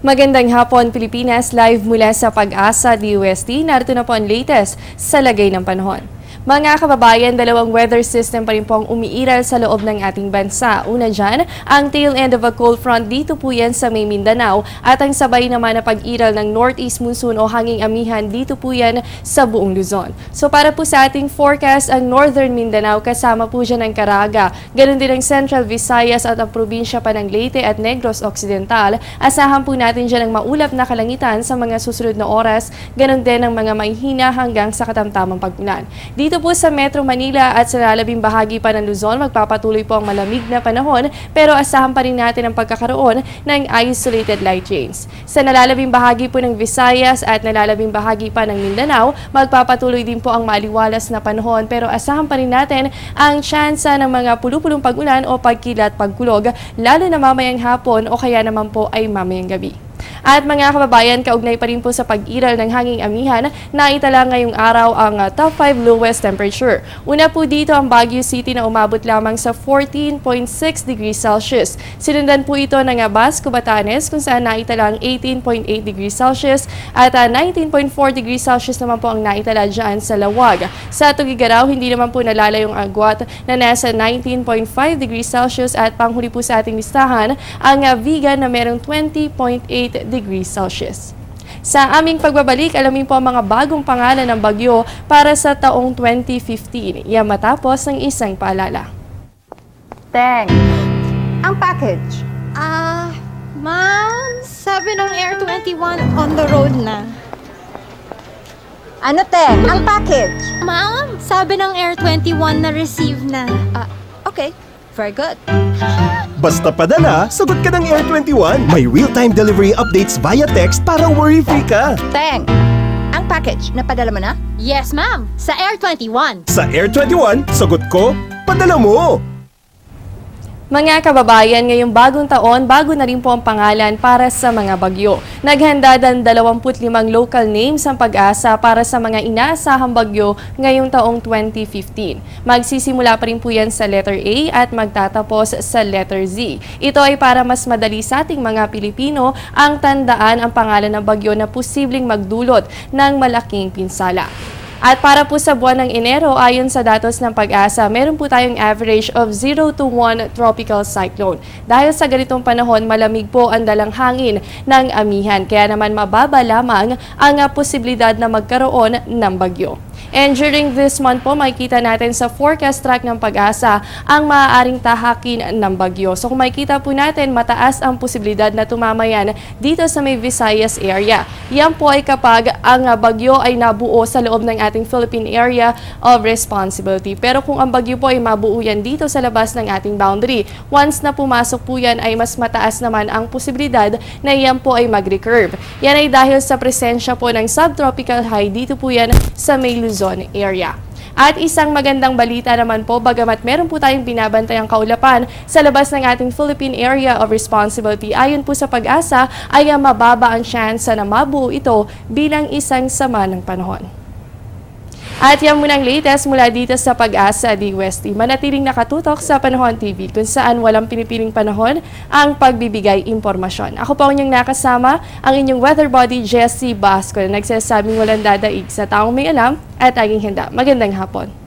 Magandang hapon, Pilipinas. Live mula sa Pag-asa DOST. Narito na po ang latest sa lagay ng panahon. Mga kababayan, dalawang weather system pa rin po ang umiiral sa loob ng ating bansa. Una dyan, ang tail end of a cold front dito po yan sa may Mindanao at ang sabay naman na pag-iral ng northeast monsoon o hanging amihan dito po yan sa buong Luzon. So para po sa ating forecast, ang northern Mindanao kasama po dyan ang Caraga. Ganon din ang Central Visayas at ang probinsya pa ng Leyte at Negros Occidental. Asahan po natin dyan ang maulap na kalangitan sa mga susunod na oras. Ganon din ang mga mahihina hanggang sa katamtamang pag-ulan. Dito po sa Metro Manila at sa lalabing bahagi pa ng Luzon, magpapatuloy po ang malamig na panahon pero asahan pa rin natin ang pagkakaroon ng isolated light rains. Sa nalalabing bahagi po ng Visayas at nalalabing bahagi pa ng Mindanao, magpapatuloy din po ang maliwalas na panahon pero asahan pa rin natin ang tsansa ng mga pulupulong pag-ulan o pagkilat pagkulog lalo na mamayang hapon o kaya naman po ay mamayang gabi. At mga kababayan, kaugnay pa rin po sa pag-iral ng hanging amihan, naitala ngayong araw ang top 5 lowest temperature. Una po dito ang Baguio City na umabot lamang sa 14.6 degrees Celsius. Sinundan po ito ng Basco, Batanes kung saan naitala ang 18.8 degrees Celsius at 19.4 degrees Celsius naman po ang naitala dyan sa Lawag. Sa Tugigaraw, hindi naman po nalala yung agwat na nasa 19.5 degrees Celsius at panghuli po sa ating listahan ang Vigan na merong 20.8 degrees Celsius. Sa aming pagbabalik, alamin po ang mga bagong pangalan ng bagyo para sa taong 2015. Yan matapos ng isang paalala. Teng, ang package. Ma'am, sabi ng Air 21 on the road na. Ano, Teng? Ang package. Ma'am, sabi ng Air 21 na receive na. Okay. Very good. Basta padala, sagot ka ng Air 21. May real-time delivery updates via text para worry-free ka. Teng, ang package, napadala mo na? Yes, ma'am. Sa Air 21. Sa Air 21, sagot ko, padala mo! Mga kababayan, ngayong bagong taon, bago na rin po ang pangalan para sa mga bagyo. Naghanda ng 25 local names ang Pag-asa para sa mga inaasahang bagyo ngayong taong 2015. Magsisimula pa rin po yan sa letter A at magtatapos sa letter Z. Ito ay para mas madali sa ating mga Pilipino ang tandaan ang pangalan ng bagyo na posibleng magdulot ng malaking pinsala. At para po sa buwan ng Enero, ayon sa datos ng Pag-asa, meron po tayong average of 0 to 1 tropical cyclone. Dahil sa ganitong panahon, malamig po ang dalang hangin ng amihan. Kaya naman mababa lamang ang posibilidad na magkaroon ng bagyo. And during this month po, makikita natin sa forecast track ng Pag-asa ang maaaring tahakin ng bagyo. So kung makikita po natin, mataas ang posibilidad na tumamayan dito sa may Visayas area. Yan po ay kapag ang bagyo ay nabuo sa loob ng ating Philippine Area of Responsibility. Pero kung ang bagyo po ay mabuo yan dito sa labas ng ating boundary, once na pumasok po yan ay mas mataas naman ang posibilidad na yan po ay mag-recurve. Yan ay dahil sa presensya po ng subtropical high dito po yan sa may Luzon area. At isang magandang balita naman po, bagamat meron po tayong binabantayang kaulapan sa labas ng ating Philippine Area of Responsibility, ayon po sa Pag-asa ay mababa ang chance na mabuo ito bilang isang sama ng panahon. At yan muna ang latest mula dito sa Pag-asa DOST. Manatiling nakatutok sa Panahon TV kung saan walang pinipiling panahon ang pagbibigay impormasyon. Ako po ang inyong nakasama, ang inyong weather body Jessie Basco na nagsasabing walang dadaig sa taong may alam at aging handa. Magandang hapon.